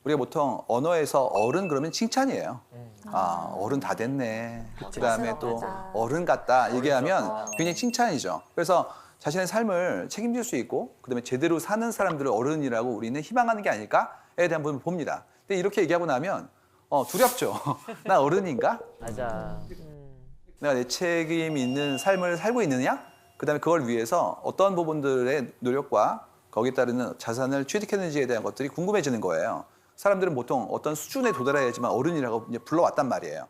우리가 보통 언어에서 어른 그러면 칭찬이에요. 아, 어른 다 됐네. 그다음에 또 어른 같다 얘기하면 굉장히 칭찬이죠. 그래서 자신의 삶을 책임질 수 있고 그다음에 제대로 사는 사람들을 어른이라고 우리는 희망하는 게 아닐까에 대한 부분을 봅니다. 근데 이렇게 얘기하고 나면 두렵죠. 나 어른인가? 맞아. 내가 내 책임 있는 삶을 살고 있느냐? 그다음에 그걸 위해서 어떤 부분들의 노력과 거기에 따르는 자산을 취득했는지에 대한 것들이 궁금해지는 거예요. 사람들은 보통 어떤 수준에 도달해야지만 어른이라고 이제 불러왔단 말이에요.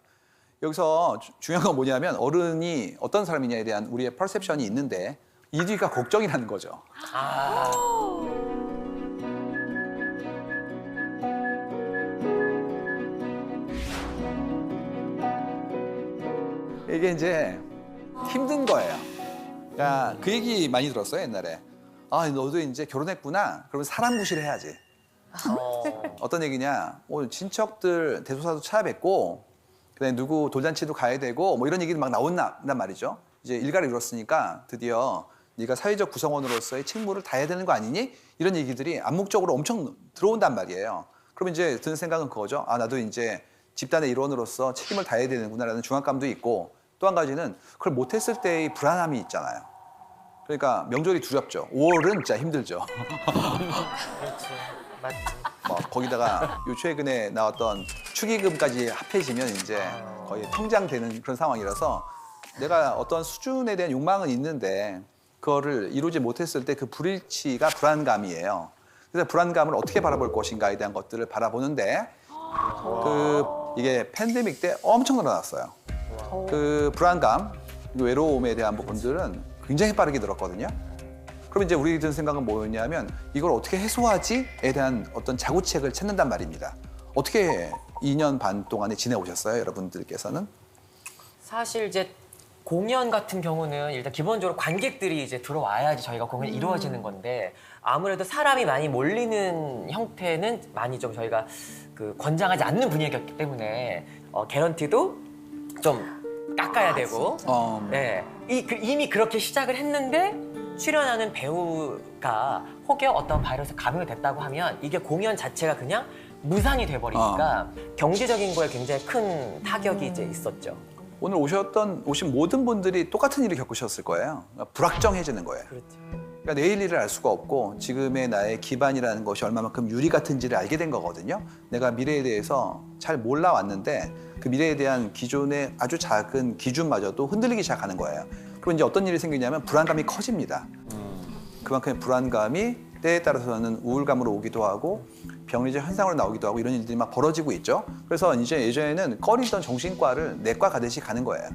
여기서 중요한 건 뭐냐면 어른이 어떤 사람이냐에 대한 우리의 퍼셉션이 있는데 이 뒤가 걱정이라는 거죠. 이게 이제 힘든 거예요. 그러니까 그 얘기 많이 들었어요, 옛날에. 아, 너도 이제 결혼했구나. 그러면 사람 구실을 해야지. 어떤 얘기냐? 친척들 대소사도 찾아뵙고, 그다음에 누구 돌잔치도 가야 되고, 뭐 이런 얘기도 막 나온단 말이죠. 이제 일가를 이뤘으니까 드디어 네가 사회적 구성원으로서의 책무를 다해야 되는 거 아니니? 이런 얘기들이 암묵적으로 엄청 들어온단 말이에요. 그러면 이제 드는 생각은 그거죠. 아, 나도 이제 집단의 일원으로서 책임을 다해야 되는구나라는 중압감도 있고, 또 한 가지는 그걸 못했을 때의 불안함이 있잖아요. 그러니까 명절이 두렵죠. 5월은 진짜 힘들죠. 그렇지. 맞지. 거기다가 요 최근에 나왔던 축의금까지 합해지면 이제 거의 통장되는 그런 상황이라서 내가 어떤 수준에 대한 욕망은 있는데 그거를 이루지 못했을 때 그 불일치가 불안감이에요. 그래서 불안감을 어떻게 바라볼 것인가에 대한 것들을 바라보는데 이게 팬데믹 때 엄청 늘어났어요. 그 불안감, 외로움에 대한 부분들은 굉장히 빠르게 늘었거든요. 그럼 이제 우리 든 생각은 뭐였냐면 이걸 어떻게 해소하지에 대한 어떤 자구책을 찾는단 말입니다. 어떻게 2년 반 동안에 지내오셨어요, 여러분들께서는? 사실 이제 공연 같은 경우는 일단 기본적으로 관객들이 이제 들어와야지 저희가 공연이 이루어지는 건데 아무래도 사람이 많이 몰리는 형태는 많이 좀 저희가 그 권장하지 않는 분위기였기 때문에 개런티도 좀 깎아야 되고 네. 이미 그렇게 시작을 했는데 출연하는 배우가 혹여 어떤 바이러스 감염이 됐다고 하면 이게 공연 자체가 그냥 무산이 돼버리니까 경제적인 거에 굉장히 큰 타격이 이제 있었죠. 오늘 오신 모든 분들이 똑같은 일을 겪으셨을 거예요. 그러니까 불확정해지는 거예요. 그렇죠. 그러니까 내일 일을 알 수가 없고 지금의 나의 기반이라는 것이 얼마만큼 유리 같은지를 알게 된 거거든요. 내가 미래에 대해서 잘 몰라왔는데 그 미래에 대한 기존의 아주 작은 기준마저도 흔들리기 시작하는 거예요. 그럼 이제 어떤 일이 생기냐면 불안감이 커집니다. 그만큼의 불안감이 때에 따라서는 우울감으로 오기도 하고 병리적 현상으로 나오기도 하고 이런 일들이 막 벌어지고 있죠. 그래서 이제 예전에는 꺼리던 정신과를 내과 가듯이 가는 거예요.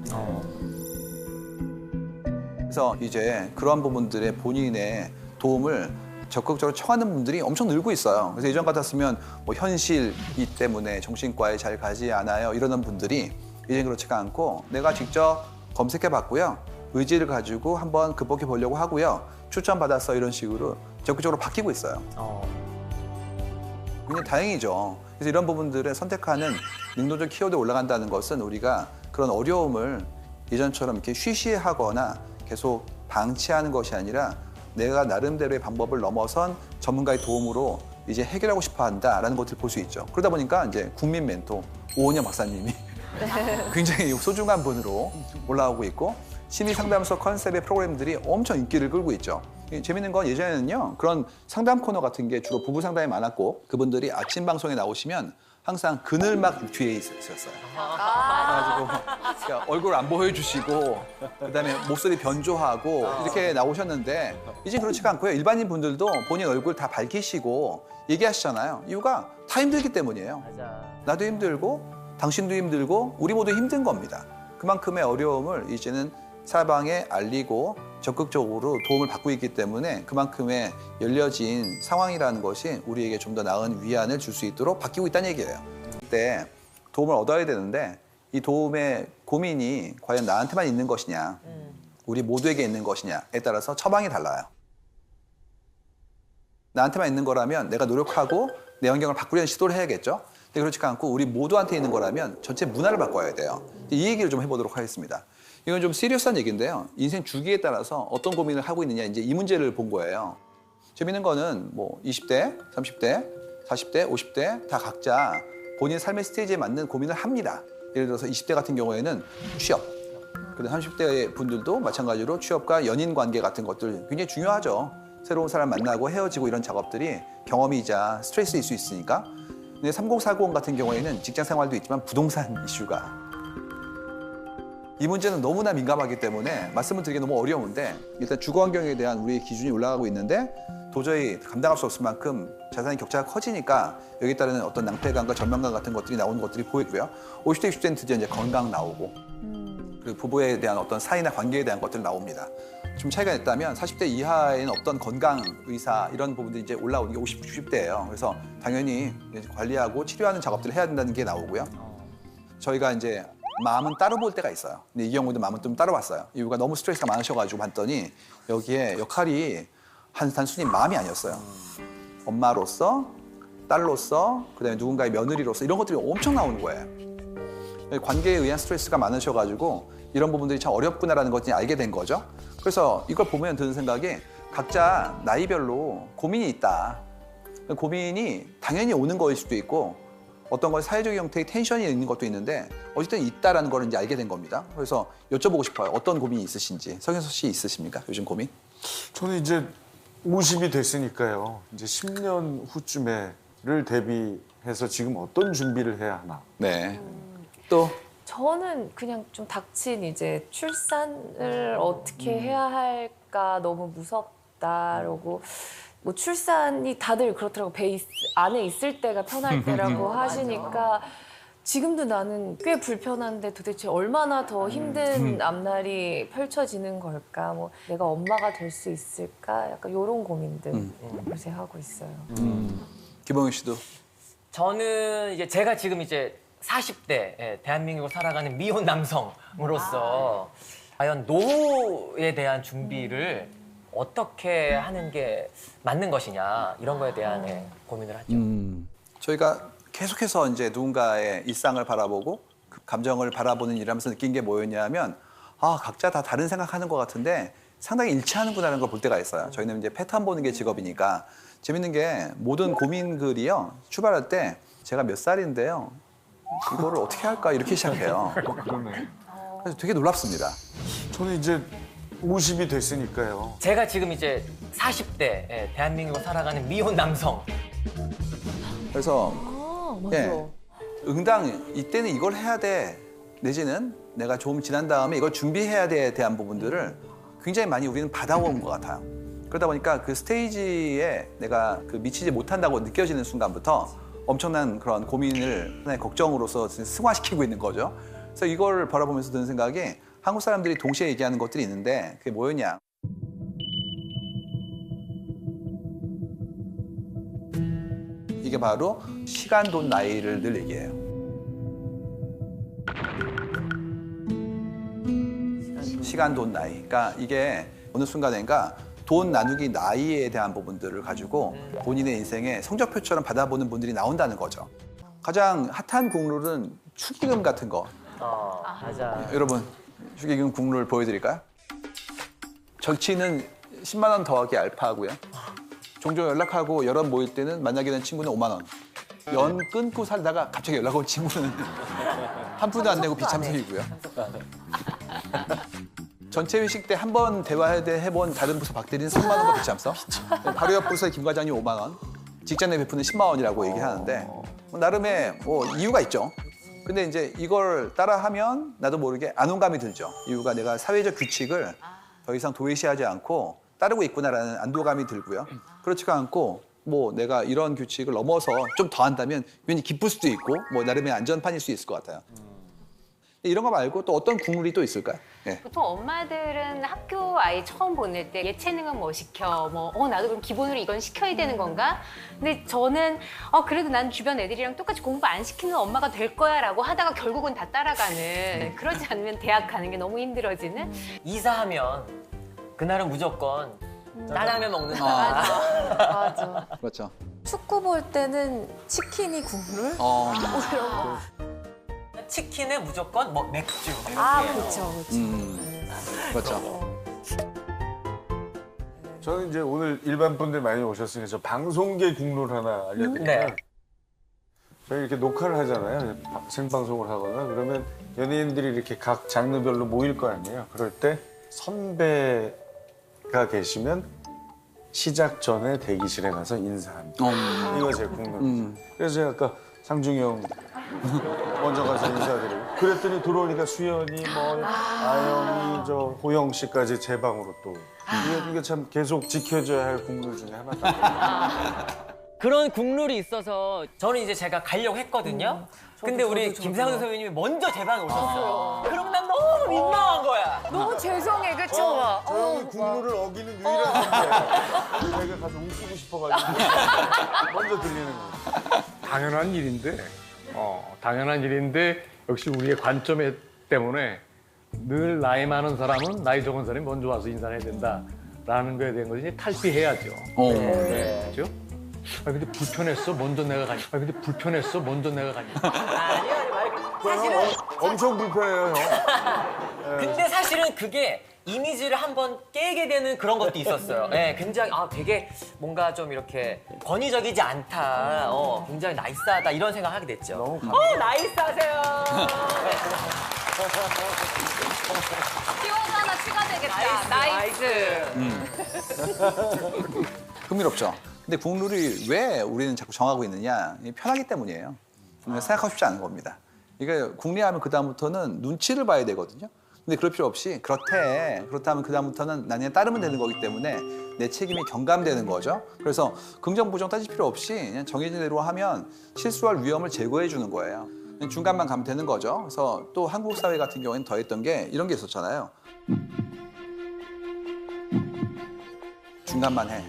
그래서 이제 그러한 부분들의 본인의 도움을 적극적으로 청하는 분들이 엄청 늘고 있어요. 그래서 예전 같았으면 뭐 현실이 때문에 정신과에 잘 가지 않아요 이러는 분들이 이제 그렇지가 않고 내가 직접 검색해 봤고요. 의지를 가지고 한번 극복해 보려고 하고요. 추천받았어 이런 식으로 적극적으로 바뀌고 있어요. 굉장히 다행이죠. 그래서 이런 부분들을 선택하는 능동적 키워드에 올라간다는 것은 우리가 그런 어려움을 예전처럼 이렇게 쉬쉬하거나 계속 방치하는 것이 아니라 내가 나름대로의 방법을 넘어선 전문가의 도움으로 이제 해결하고 싶어 한다라는 것을 볼 수 있죠. 그러다 보니까 이제 국민 멘토 오은영 박사님이 굉장히 소중한 분으로 올라오고 있고 심리 상담소 컨셉의 프로그램들이 엄청 인기를 끌고 있죠. 재밌는 건 예전에는요 그런 상담 코너 같은 게 주로 부부 상담이 많았고 그분들이 아침 방송에 나오시면 항상 그늘막 뒤에 있었어요. 그래가지고 얼굴 안 보여주시고 그다음에 목소리 변조하고 이렇게 나오셨는데 이제 그렇지가 않고요. 일반인 분들도 본인 얼굴 다 밝히시고 얘기하시잖아요. 이유가 다 힘들기 때문이에요. 맞아. 나도 힘들고 당신도 힘들고 우리 모두 힘든 겁니다. 그만큼의 어려움을 이제는 사방에 알리고 적극적으로 도움을 받고 있기 때문에 그만큼의 열려진 상황이라는 것이 우리에게 좀 더 나은 위안을 줄 수 있도록 바뀌고 있다는 얘기예요. 그때 도움을 얻어야 되는데 이 도움의 고민이 과연 나한테만 있는 것이냐 우리 모두에게 있는 것이냐에 따라서 처방이 달라요. 나한테만 있는 거라면 내가 노력하고 내 환경을 바꾸려는 시도를 해야겠죠. 근데 그렇지 않고 우리 모두한테 있는 거라면 전체 문화를 바꿔야 돼요. 이 얘기를 좀 해보도록 하겠습니다. 이건 좀 시리어스한 얘기인데요. 인생 주기에 따라서 어떤 고민을 하고 있느냐 이제 이 문제를 본 거예요. 재밌는 거는 뭐 20대, 30대, 40대, 50대 다 각자 본인 삶의 스테이지에 맞는 고민을 합니다. 예를 들어서 20대 같은 경우에는 취업, 그리고 30대 분들도 마찬가지로 취업과 연인 관계 같은 것들 굉장히 중요하죠. 새로운 사람 만나고 헤어지고 이런 작업들이 경험이자 스트레스일 수 있으니까. 근데 3040 같은 경우에는 직장 생활도 있지만 부동산 이슈가 이 문제는 너무나 민감하기 때문에 말씀을 드리기 너무 어려운데 일단 주거 환경에 대한 우리의 기준이 올라가고 있는데 도저히 감당할 수 없을 만큼 자산의 격차가 커지니까 여기에 따르는 어떤 낭패감과 전망감 같은 것들이 나오는 것들이 보이고요. 50대, 60대는 드디어 이제 건강 나오고 그리고 부부에 대한 어떤 사이나 관계에 대한 것들이 나옵니다. 좀 차이가 있다면 40대 이하에는 어떤 건강, 의사 이런 부분들이 이제 올라오는 게 50, 60대예요. 그래서 당연히 이제 관리하고 치료하는 작업들을 해야 된다는 게 나오고요. 저희가 이제 마음은 따로 볼 때가 있어요. 근데 이 경우도 마음은 좀 따로 봤어요. 이유가 너무 스트레스가 많으셔가지고 봤더니 여기에 역할이 단순히 마음이 아니었어요. 엄마로서, 딸로서, 그다음에 누군가의 며느리로서 이런 것들이 엄청 나오는 거예요. 관계에 의한 스트레스가 많으셔가지고 이런 부분들이 참 어렵구나라는 것을 알게 된 거죠. 그래서 이걸 보면 드는 생각이 각자 나이별로 고민이 있다. 고민이 당연히 오는 거일 수도 있고 어떤 건 사회적 형태의 텐션이 있는 것도 있는데 어쨌든 있다라는 걸 이제 알게 된 겁니다. 그래서 여쭤보고 싶어요. 어떤 고민이 있으신지. 성현석 씨 있으십니까? 요즘 고민? 저는 이제 50이 됐으니까요. 이제 10년 후쯤에를 대비해서 지금 어떤 준비를 해야 하나. 네. 또 저는 그냥 좀 닥친 이제 출산을 어떻게 해야 할까 너무 무섭다라고 뭐 출산이 다들 그렇더라고 안에 있을 때가 편할 때라고 하시니까 지금도 나는 꽤 불편한데 도대체 얼마나 더 힘든 앞날이 펼쳐지는 걸까 뭐 내가 엄마가 될 수 있을까 약간 이런 고민들 요새 하고 있어요. 김홍윤 씨도 저는 이제 제가 지금 이제 40대 대한민국을 살아가는 미혼 남성으로서 과연 노후에 대한 준비를 어떻게 하는 게 맞는 것이냐 이런 거에 대한 고민을 하죠. 저희가 계속해서 이제 누군가의 일상을 바라보고 그 감정을 바라보는 일하면서 느낀 게 뭐였냐면 각자 다 다른 생각하는 것 같은데 상당히 일치하는구나라는 걸 볼 때가 있어요. 저희는 이제 패턴 보는 게 직업이니까 재밌는 게 모든 고민 글이요 출발할 때 제가 몇 살인데요 이거를 어떻게 할까 이렇게 시작해요. 그러네. 그래서 되게 놀랍습니다. 저는 이제 50이 됐으니까요. 제가 지금 이제 40대 대한민국을 살아가는 미혼 남성. 그래서 맞아. 응당 이때는 이걸 해야 돼 내지는 내가 좀 지난 다음에 이걸 준비해야 돼에 대한 부분들을 굉장히 많이 우리는 받아온 것 같아요. 그러다 보니까 그 스테이지에 내가 그 미치지 못한다고 느껴지는 순간부터 엄청난 그런 고민을 하나의 걱정으로서 승화시키고 있는 거죠. 그래서 이걸 바라보면서 드는 생각이 한국 사람들이 동시에 얘기하는 것들이 있는데 그게 뭐였냐. 이게 바로 시간, 돈, 나이를 늘 얘기해요. 시간, 돈, 나이. 그러니까 이게 어느 순간인가 돈 나누기 나이에 대한 부분들을 가지고 본인의 인생의 성적표처럼 받아보는 분들이 나온다는 거죠. 가장 핫한 국룰은 축의금 같은 거. 맞아. 여러분, 축의금 국룰 보여드릴까요? 절치는 10만 원 더하기 알파고요. 종종 연락하고 여럿 모일 때는 만나게 된 친구는 5만 원. 연 끊고 살다가 갑자기 연락 온 친구는 한 푼도 안 내고 비참석이고요. 전체 회식 때 한 번 대화해본 다른 부서 박대리는 3만 원과 비참석. 바로 옆 부서의 김 과장님 5만 원. 직장 내 베푸는 10만 원이라고 얘기하는데 나름의 이유가 있죠. 근데 이제 이걸 따라하면 나도 모르게 안온감이 들죠. 이유가 내가 사회적 규칙을 더 이상 도외시하지 않고 따르고 있구나라는 안도감이 들고요. 그렇지가 않고 뭐 내가 이런 규칙을 넘어서 좀 더 한다면 괜히 기쁠 수도 있고 뭐 나름의 안전판일 수 있을 것 같아요. 이런 거 말고 또 어떤 국룰이 또 있을까요? 예. 보통 엄마들은 학교 아이 처음 보낼 때 예체능은 뭐 시켜, 나도 그럼 기본으로 이건 시켜야 되는 건가? 근데 저는 그래도 난 주변 애들이랑 똑같이 공부 안 시키는 엄마가 될 거야라고 하다가 결국은 다 따라가는. 그러지 않으면 대학 가는 게 너무 힘들어지는. 이사하면 그날은 무조건 짜장면 먹는다. 맞아. 그렇죠. 축구 볼 때는 치킨이 국룰? 이런 거. 치킨에 무조건 뭐 맥주. 이렇게. 그렇죠, 그렇죠. 그렇죠. 저는 이제 오늘 일반 분들 많이 오셨으니까 저 방송계 국룰 하나 알려드릴게요. 네. 저희 이렇게 녹화를 하잖아요. 생방송을 하거나 그러면 연예인들이 이렇게 각 장르별로 모일 거 아니에요. 그럴 때 선배가 계시면 시작 전에 대기실에 가서 인사합니다. 이거 제 국룰이죠. 그래서 제가 아까 상중이 형 먼저 가서 인사드리고 그랬더니 들어오니까 수연이 뭐 아영이 저 호영 씨까지 제 방으로 또 이게 참 계속 지켜줘야 할 국룰 중에 하나다. 그런 국룰이 있어서 저는 이제 제가 가려고 했거든요. 근데 우리 김상수 선배님이 먼저 제 방에 오셨어요. 그럼 난 너무 민망한 거야. 너무 죄송해, 그쵸? 저 형이 국룰을 어기는 유일한 선배예요. 제가 가서 웃기고 싶어가지고 먼저 들리는 거예요. 당연한 일인데 역시 우리의 관점 때문에 늘 나이 많은 사람은 나이 적은 사람이 먼저 와서 인사를 해야 된다라는 거에 대한 것을 이제 탈피해야죠. 네, 그렇죠? 근데 불편했어. 먼저 내가 가니까. 아니요, 사실은 엄청 불편해요, 형. 근데 사실은 그게 이미지를 한번 깨게 되는 그런 것도 있었어요. 네, 굉장히 되게 뭔가 좀 이렇게 권위적이지 않다. 굉장히 나이스하다 이런 생각을 하게 됐죠. 너무 나이스하세요. 키워드 하나 추가되겠다. 나이스. 흥미롭죠. 근데 국룰이 왜 우리는 자꾸 정하고 있느냐? 이게 편하기 때문이에요. 생각하고 싶지 않은 겁니다. 이게 국리하면 그다음부터는 눈치를 봐야 되거든요. 근데 그럴 필요 없이 그렇다면 그다음부터는 난 그냥 따르면 되는 거기 때문에 내 책임이 경감되는 거죠. 그래서 긍정 부정 따질 필요 없이 그냥 정해진 대로 하면 실수할 위험을 제거해 주는 거예요. 그냥 중간만 가면 되는 거죠. 그래서 또 한국 사회 같은 경우에는 더했던 게 이런 게 있었잖아요. 중간만 해.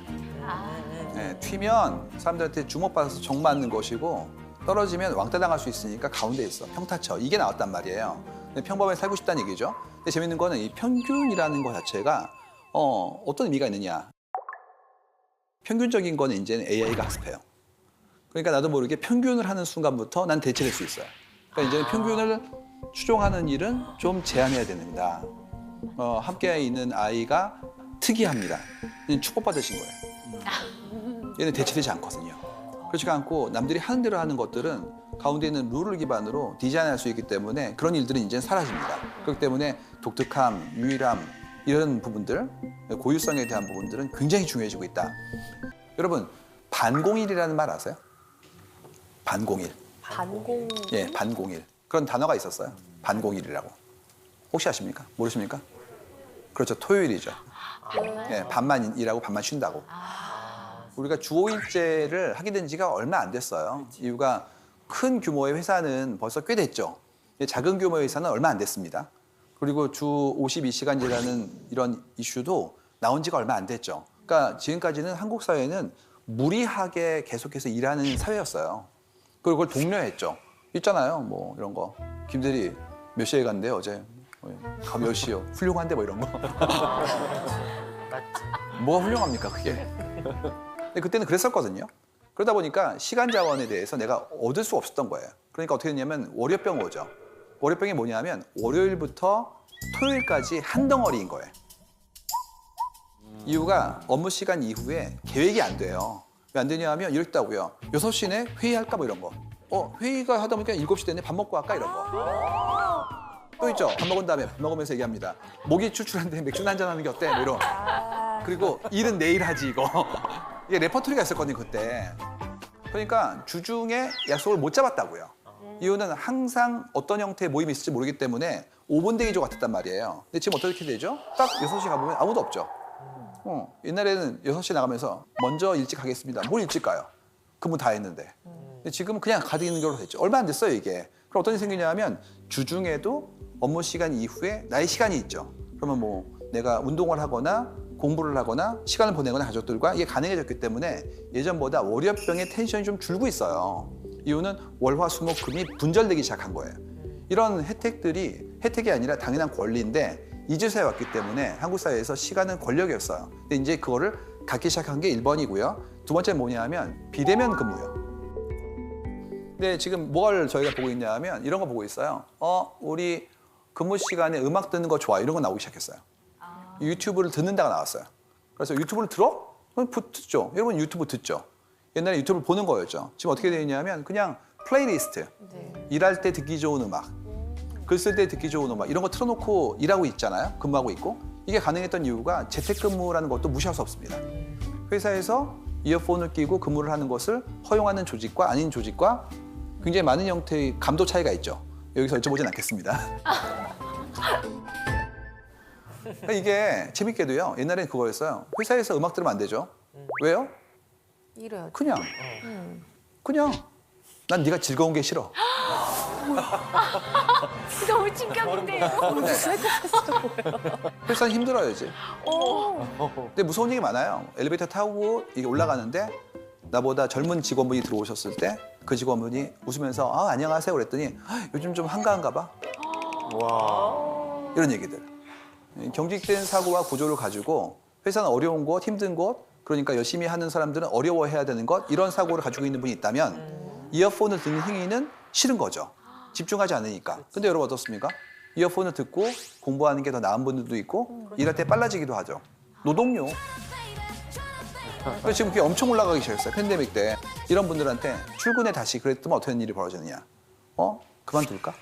네, 튀면 사람들한테 주목받아서 정 맞는 것이고 떨어지면 왕따 당할 수 있으니까 가운데 있어. 평타쳐. 이게 나왔단 말이에요. 근데 평범하게 살고 싶다는 얘기죠. 근데 재밌는 거는 이 평균이라는 것 자체가 어떤 의미가 있느냐. 평균적인 거는 이제는 AI가 학습해요. 그러니까 나도 모르게 평균을 하는 순간부터 난 대체될 수 있어요. 그러니까 이제는 평균을 추종하는 일은 좀 제한해야 됩니다. 함께 있는 아이가 특이합니다. 축복받으신 거예요. 얘는 대체되지 않거든요. 그렇지가 않고 남들이 하는 대로 하는 것들은 가운데 있는 룰을 기반으로 디자인할 수 있기 때문에 그런 일들은 이제는 사라집니다. 그렇기 때문에 독특함, 유일함 이런 부분들, 고유성에 대한 부분들은 굉장히 중요해지고 있다. 여러분, 반공일이라는 말 아세요? 반공일. 반공. 예, 반공일. 그런 단어가 있었어요. 반공일이라고. 혹시 아십니까? 모르십니까? 그렇죠. 토요일이죠. 예, 반만 일하고 반만 쉰다고. 우리가 주 5일제를 하게 된 지가 얼마 안 됐어요. 이유가 큰 규모의 회사는 벌써 꽤 됐죠. 작은 규모의 회사는 얼마 안 됐습니다. 그리고 주 52시간제라는 이런 이슈도 나온 지가 얼마 안 됐죠. 그러니까 지금까지는 한국 사회는 무리하게 계속해서 일하는 사회였어요. 그리고 그걸 독려했죠. 있잖아요. 뭐 이런 거. 김대리 몇 시에 갔는데요, 어제? 몇 시요? 훌륭한데 뭐 이런 거. 뭐가 훌륭합니까, 그게? 근데 그때는 그랬었거든요. 그러다 보니까 시간 자원에 대해서 내가 얻을 수 없었던 거예요. 그러니까 어떻게 됐냐면 월요병 오죠. 월요병이 뭐냐면 월요일부터 토요일까지 한 덩어리인 거예요. 이유가 업무 시간 이후에 계획이 안 돼요. 왜 안 되냐 하면 이랬다고요. 6시 내 회의할까 뭐 이런 거. 회의가 하다 보니까 7시 됐네. 밥 먹고 할까 이런 거. 또 있죠. 밥 먹은 다음에 밥 먹으면서 얘기합니다. 목이 출출한데 맥주 한잔 하는 게 어때? 뭐 이런. 그리고 일은 내일 하지 이거. 이게 레퍼토리가 있었거든요 그때. 그러니까 주중에 약속을 못 잡았다고요. 이유는 항상 어떤 형태의 모임이 있을지 모르기 때문에 5분 대기조 같았단 말이에요. 근데 지금 어떻게 되죠? 딱 6시 가보면 아무도 없죠. 옛날에는 6시에 나가면서 먼저 일찍 가겠습니다. 뭘 일찍 가요? 근무 다 했는데. 근데 지금은 그냥 가득 걸로 됐죠. 얼마 안 됐어요 이게. 그럼 어떤 일이 생기냐 하면 주중에도 업무 시간 이후에 나의 시간이 있죠. 그러면 뭐 내가 운동을 하거나 공부를 하거나 시간을 보내거나 가족들과 이게 가능해졌기 때문에 예전보다 월요병의 텐션이 좀 줄고 있어요. 이유는 월화수목금이 분절되기 시작한 거예요. 이런 혜택이 아니라 당연한 권리인데 이제서야 왔기 때문에 한국 사회에서 시간은 권력이었어요. 근데 이제 그거를 갖기 시작한 게 1번이고요. 두 번째는 뭐냐면 비대면 근무요. 근데 지금 뭘 저희가 보고 있냐 하면 이런 거 보고 있어요. 우리 근무 시간에 음악 듣는 거 좋아 이런 거 나오기 시작했어요. 유튜브를 듣는다가 나왔어요. 그래서 유튜브를 들어? 그럼 듣죠. 여러분 유튜브 듣죠. 옛날에 유튜브를 보는 거였죠. 지금 어떻게 되어 있냐면 그냥 플레이리스트. 네. 일할 때 듣기 좋은 음악, 글 쓸 때 듣기 좋은 음악 이런 거 틀어놓고 일하고 있잖아요. 근무하고 있고. 이게 가능했던 이유가 재택근무라는 것도 무시할 수 없습니다. 회사에서 이어폰을 끼고 근무를 하는 것을 허용하는 조직과 아닌 조직과 굉장히 많은 형태의 감도 차이가 있죠. 여기서 여쭤보진 않겠습니다. 그러니까 이게 재밌게도요. 옛날에는 그거였어요. 회사에서 음악 들으면 안 되죠. 왜요? 이래야지. 그냥. 그냥. 난 네가 즐거운 게 싫어. 너무 충격인데요. 회사는 힘들어요, 이제. 근데 무서운 얘기 많아요. 엘리베이터 타고 이게 올라가는데 나보다 젊은 직원분이 들어오셨을 때 그 직원분이 웃으면서 아, 안녕하세요 그랬더니 요즘 좀 한가한가 봐. 와. 이런 얘기들. 경직된 사고와 구조를 가지고 회사는 어려운 것, 힘든 것, 그러니까 열심히 하는 사람들은 어려워해야 되는 것, 이런 사고를 가지고 있는 분이 있다면 이어폰을 듣는 행위는 싫은 거죠. 집중하지 않으니까. 근데 여러분 어떻습니까? 이어폰을 듣고 공부하는 게 더 나은 분들도 있고 일할 때 빨라지기도 하죠. 노동요. 그래서 지금 그게 엄청 올라가기 시작했어요. 팬데믹 때. 이런 분들한테 출근에 다시 그랬더니 어떤 일이 벌어지느냐. 그만둘까?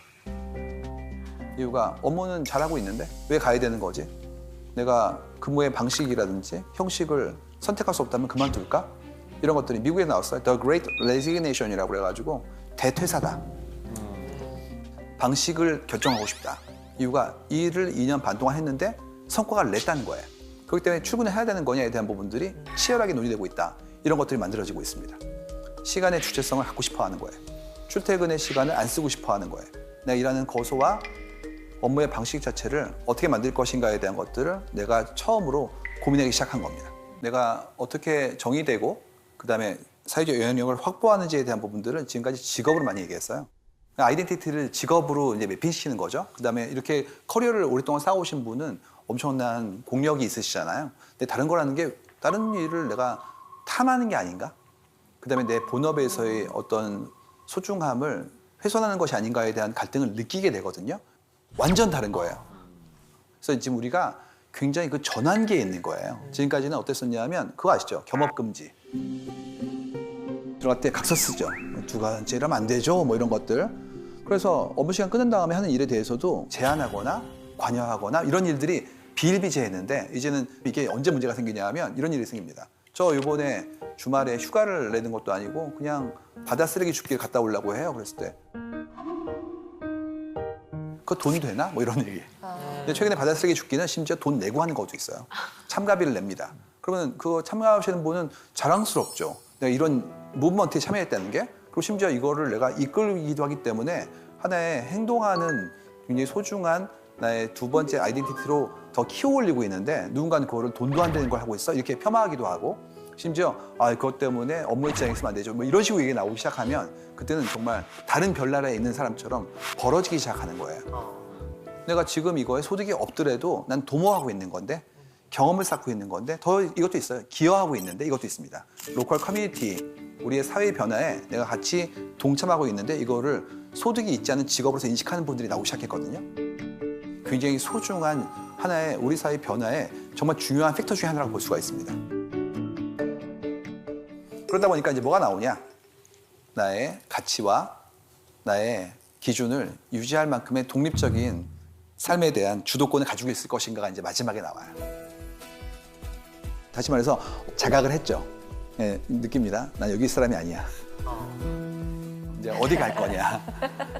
이유가 업무는 잘하고 있는데 왜 가야 되는 거지? 내가 근무의 방식이라든지 형식을 선택할 수 없다면 그만둘까? 이런 것들이 미국에 나왔어요. The Great Resignation이라고 그래가지고 대퇴사다. 방식을 결정하고 싶다. 이유가 일을 2년 반 동안 했는데 성과를 냈다는 거예요. 그렇기 때문에 출근을 해야 되는 거냐에 대한 부분들이 치열하게 논의되고 있다. 이런 것들이 만들어지고 있습니다. 시간의 주체성을 갖고 싶어 하는 거예요. 출퇴근의 시간을 안 쓰고 싶어 하는 거예요. 내가 일하는 거소와 업무의 방식 자체를 어떻게 만들 것인가에 대한 것들을 내가 처음으로 고민하기 시작한 겁니다. 내가 어떻게 정의되고 그다음에 사회적 영향력을 확보하는지에 대한 부분들은 지금까지 직업으로 많이 얘기했어요. 아이덴티티를 직업으로 이제 매핑시키는 거죠. 그다음에 이렇게 커리어를 오랫동안 쌓아오신 분은 엄청난 공력이 있으시잖아요. 근데 다른 거라는 게 다른 일을 내가 탐하는 게 아닌가? 그다음에 내 본업에서의 어떤 소중함을 훼손하는 것이 아닌가에 대한 갈등을 느끼게 되거든요. 완전 다른 거예요. 그래서 지금 우리가 굉장히 그 전환기에 있는 거예요. 지금까지는 어땠었냐면 그거 아시죠? 겸업금지. 들어갈 때 각서 쓰죠. 두 가지 이러면 안 되죠. 뭐 이런 것들. 그래서 업무 시간 끊은 다음에 하는 일에 대해서도 제한하거나 관여하거나 이런 일들이 비일비재했는데 이제는 이게 언제 문제가 생기냐 하면 이런 일이 생깁니다. 저 이번에 주말에 휴가를 내는 것도 아니고 그냥 바다 쓰레기 줍기를 갔다 오려고 해요. 그랬을 때 그거 돈 되나? 뭐 이런 얘기. 근데 최근에 바다 쓰레기 줍기는 심지어 돈 내고 하는 것도 있어요. 참가비를 냅니다. 그러면 그거 참가하시는 분은 자랑스럽죠. 내가 이런 무브먼트에 참여했다는 게. 그리고 심지어 이거를 내가 이끌기도 하기 때문에 하나의 행동하는 굉장히 소중한 나의 두 번째 아이덴티티로 더 키워올리고 있는데 누군가는 그거를 돈도 안 되는 걸 하고 있어 이렇게 폄하하기도 하고 심지어 그것 때문에 업무 입장에 있으면 안 되죠 뭐 이런 식으로 얘기가 나오기 시작하면 그때는 정말 다른 별나라에 있는 사람처럼 벌어지기 시작하는 거예요. 내가 지금 이거에 소득이 없더라도 난 도모하고 있는 건데 경험을 쌓고 있는 건데 더 이것도 있어요. 기여하고 있는데 이것도 있습니다. 로컬 커뮤니티 우리의 사회 변화에 내가 같이 동참하고 있는데 이거를 소득이 있지 않은 직업으로서 인식하는 분들이 나오기 시작했거든요. 굉장히 소중한 하나의 우리 사회 변화에 정말 중요한 팩터 중에 하나라고 볼 수가 있습니다. 그러다 보니까 이제 뭐가 나오냐? 나의 가치와 나의 기준을 유지할 만큼의 독립적인 삶에 대한 주도권을 가지고 있을 것인가가 이제 마지막에 나와요. 다시 말해서 자각을 했죠. 네, 느낍니다. 난 여기 있을 사람이 아니야. 이제 어디 갈 거냐,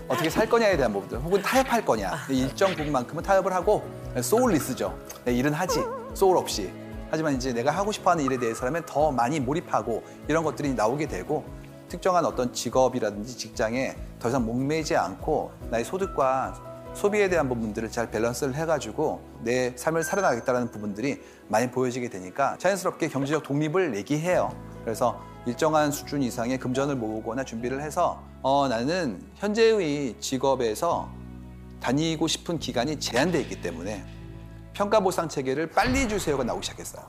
어떻게 살 거냐에 대한 부분들, 혹은 타협할 거냐. 일정 부분만큼은 타협을 하고 소울리스죠. 일은 하지, 소울 없이. 하지만 이제 내가 하고 싶어하는 일에 대해서라면 더 많이 몰입하고 이런 것들이 나오게 되고 특정한 어떤 직업이라든지 직장에 더 이상 목매지 않고 나의 소득과 소비에 대한 부분들을 잘 밸런스를 해가지고 내 삶을 살아나겠다는 부분들이 많이 보여지게 되니까 자연스럽게 경제적 독립을 얘기해요. 그래서 일정한 수준 이상의 금전을 모으거나 준비를 해서 나는 현재의 직업에서 다니고 싶은 기간이 제한되어 있기 때문에 평가 보상 체계를 빨리 주세요가 나오기 시작했어요.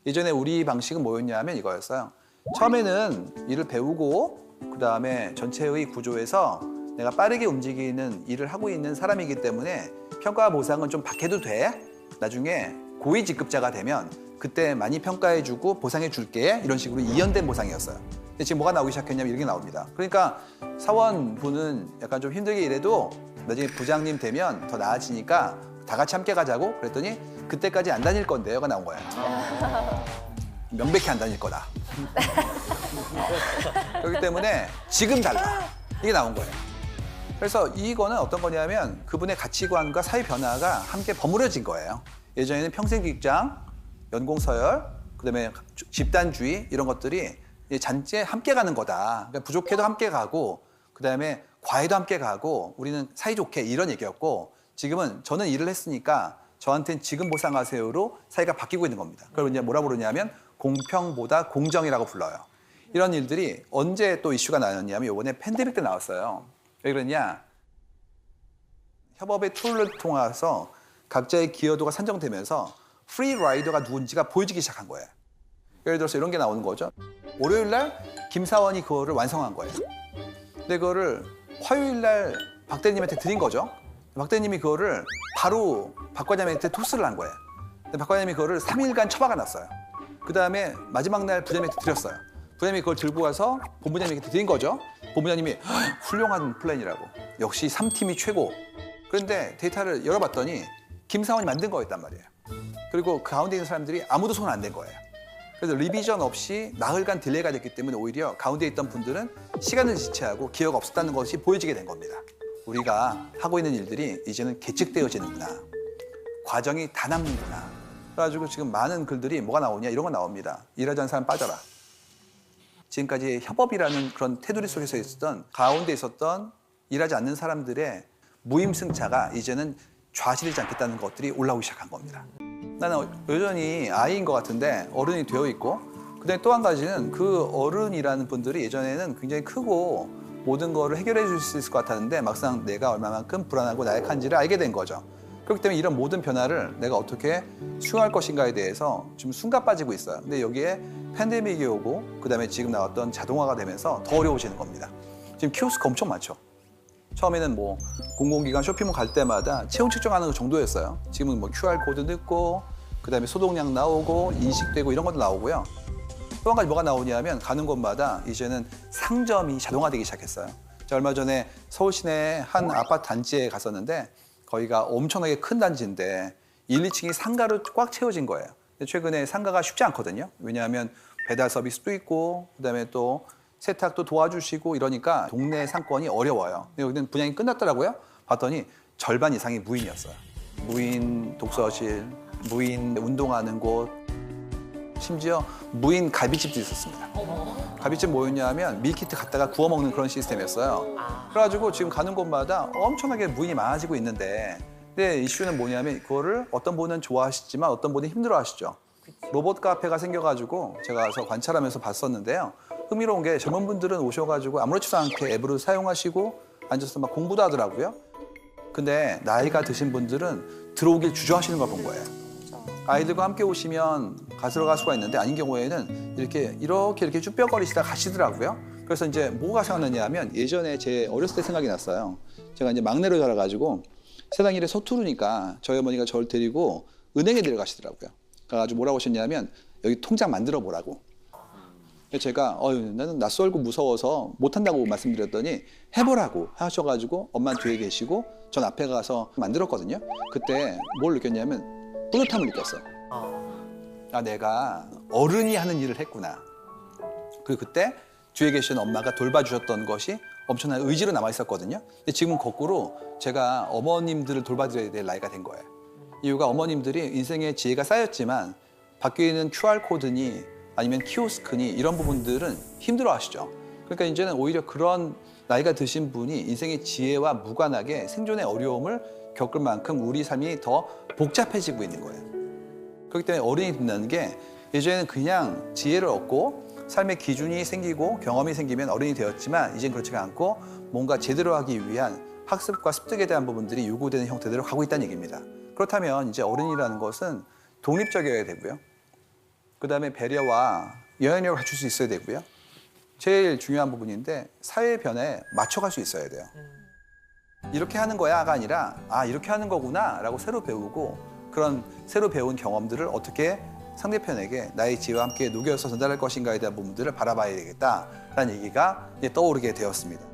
예전에 우리 방식은 뭐였냐 하면 이거였어요. 처음에는 일을 배우고 그다음에 전체의 구조에서 내가 빠르게 움직이는 일을 하고 있는 사람이기 때문에 평가 보상은 좀 받게도 돼. 나중에 고위직급자가 되면 그때 많이 평가해주고 보상해줄게 이런 식으로 이연된 보상이었어요. 근데 지금 뭐가 나오기 시작했냐면 이렇게 나옵니다. 그러니까 사원분은 약간 좀 힘들게 일해도 나중에 부장님 되면 더 나아지니까 다 같이 함께 가자고 그랬더니 그때까지 안 다닐 건데요가 나온 거예요. 명백히 안 다닐 거다. 그렇기 때문에 지금 달라. 이게 나온 거예요. 그래서 이거는 어떤 거냐면 그분의 가치관과 사회 변화가 함께 버무려진 거예요. 예전에는 평생 직장, 연공 서열, 그다음에 집단주의 이런 것들이 잔재 함께 가는 거다. 그러니까 부족해도 함께 가고 그다음에 과외도 함께 가고 우리는 사이좋게 이런 얘기였고 지금은 저는 일을 했으니까 저한테는 지금 보상하세요로 사회가 바뀌고 있는 겁니다. 그걸 이제 뭐라 부르냐면 공평보다 공정이라고 불러요. 이런 일들이 언제 또 이슈가 나왔냐면 이번에 팬데믹 때 나왔어요. 왜 그러냐? 협업의 툴을 통해서 각자의 기여도가 산정되면서 프리 라이더가 누군지가 보여지기 시작한 거예요. 예를 들어서 이런 게 나오는 거죠. 월요일 날 김사원이 그거를 완성한 거예요. 근데 그거를 화요일 날 박 대리님한테 드린 거죠. 박 대리님이 그거를 바로 박 과장님한테 토스를 한 거예요. 근데 박 과장님이 그거를 3일간 처박아 놨어요. 그 다음에 마지막 날 부장님한테 드렸어요. 부장님이 그걸 들고 와서 본부장님한테 드린 거죠. 본부장님이 훌륭한 플랜이라고. 역시 3팀이 최고. 그런데 데이터를 열어봤더니 김사원이 만든 거였단 말이에요. 그리고 그 가운데 있는 사람들이 아무도 손 안 댄 거예요. 그래서 리비전 없이 나흘간 딜레이가 됐기 때문에 오히려 가운데 있던 분들은 시간을 지체하고 기여가 없었다는 것이 보여지게 된 겁니다. 우리가 하고 있는 일들이 이제는 계측되어지는구나. 과정이 다 남는구나. 그래가지고 지금 많은 글들이 뭐가 나오냐 이런 거 나옵니다. 일하지 않는 사람 빠져라. 지금까지 협업이라는 그런 테두리 속에서 있었던 가운데 있었던 일하지 않는 사람들의 무임승차가 이제는 좌실이지 않겠다는 것들이 올라오기 시작한 겁니다. 나는 여전히 아이인 것 같은데 어른이 되어 있고 그다음에 또 한 가지는 그 어른이라는 분들이 예전에는 굉장히 크고 모든 거를 해결해 줄 수 있을 것 같았는데 막상 내가 얼마만큼 불안하고 나약한지를 알게 된 거죠. 그렇기 때문에 이런 모든 변화를 내가 어떻게 수용할 것인가에 대해서 지금 숨가 빠지고 있어요. 근데 여기에 팬데믹이 오고 그다음에 지금 나왔던 자동화가 되면서 더 어려워지는 겁니다. 지금 키오스크 엄청 많죠. 처음에는 뭐 공공기관 쇼핑몰 갈 때마다 체온 측정하는 정도였어요. 지금은 뭐 QR코드 넣고 그다음에 소독약 나오고 인식되고 이런 것도 나오고요. 또 한 가지 뭐가 나오냐면 가는 곳마다 이제는 상점이 자동화되기 시작했어요. 제가 얼마 전에 서울 시내 한 아파트 단지에 갔었는데 거기가 엄청나게 큰 단지인데 1, 2층이 상가로 꽉 채워진 거예요. 근데 최근에 상가가 쉽지 않거든요. 왜냐하면 배달 서비스도 있고 그다음에 또 세탁도 도와주시고 이러니까 동네 상권이 어려워요. 근데 여기는 분양이 끝났더라고요. 봤더니 절반 이상이 무인이었어요. 무인 독서실, 무인 운동하는 곳, 심지어 무인 갈비집도 있었습니다. 갈비집 뭐였냐 하면 밀키트 갖다가 구워 먹는 그런 시스템이었어요. 그래가지고 지금 가는 곳마다 엄청나게 무인이 많아지고 있는데 근데 이슈는 뭐냐면 그거를 어떤 분은 좋아하시지만 어떤 분은 힘들어하시죠. 로봇 카페가 생겨가지고 제가 가서 관찰하면서 봤었는데요. 흥미로운 게 젊은 분들은 오셔가지고 아무렇지도 않게 앱을 사용하시고 앉아서 막 공부도 하더라고요. 근데 나이가 드신 분들은 들어오길 주저하시는 걸 본 거예요. 아이들과 함께 오시면 들어갈 수가 있는데 아닌 경우에는 이렇게 쭈뼛거리시다 가시더라고요. 그래서 이제 뭐가 생각나냐 하면 예전에 제 어렸을 때 생각이 났어요. 제가 이제 막내로 자라가지고 세상 일에 서투르니까 저희 어머니가 저를 데리고 은행에 데려가시더라고요. 그래가지고 뭐라고 하셨냐면 여기 통장 만들어 보라고. 그래서 제가 나는 낯설고 무서워서 못한다고 말씀드렸더니 해보라고 하셔가지고 엄마는 뒤에 계시고 전 앞에 가서 만들었거든요. 그때 뭘 느꼈냐면 뿌듯함을 느꼈어요. 아, 내가 어른이 하는 일을 했구나. 그리고 그때 뒤에 계신 엄마가 돌봐주셨던 것이 엄청난 의지로 남아있었거든요. 근데 지금은 거꾸로 제가 어머님들을 돌봐드려야 될 나이가 된 거예요. 이유가 어머님들이 인생의 지혜가 쌓였지만 밖에 있는 QR코드니 아니면 키오스크니 이런 부분들은 힘들어하시죠. 그러니까 이제는 오히려 그런 나이가 드신 분이 인생의 지혜와 무관하게 생존의 어려움을 겪을 만큼 우리 삶이 더 복잡해지고 있는 거예요. 그렇기 때문에 어른이 된다는 게 예전에는 그냥 지혜를 얻고 삶의 기준이 생기고 경험이 생기면 어른이 되었지만 이젠 그렇지가 않고 뭔가 제대로 하기 위한 학습과 습득에 대한 부분들이 요구되는 형태대로 가고 있다는 얘기입니다. 그렇다면 이제 어른이라는 것은 독립적이어야 되고요. 그다음에 배려와 영향력을 갖출 수 있어야 되고요. 제일 중요한 부분인데 사회 변화에 맞춰갈 수 있어야 돼요. 이렇게 하는 거야가 아니라 이렇게 하는 거구나 라고 새로 배우고 그런 새로 배운 경험들을 어떻게 상대편에게 나의 지혜와 함께 녹여서 전달할 것인가에 대한 부분들을 바라봐야 되겠다라는 얘기가 이제 떠오르게 되었습니다.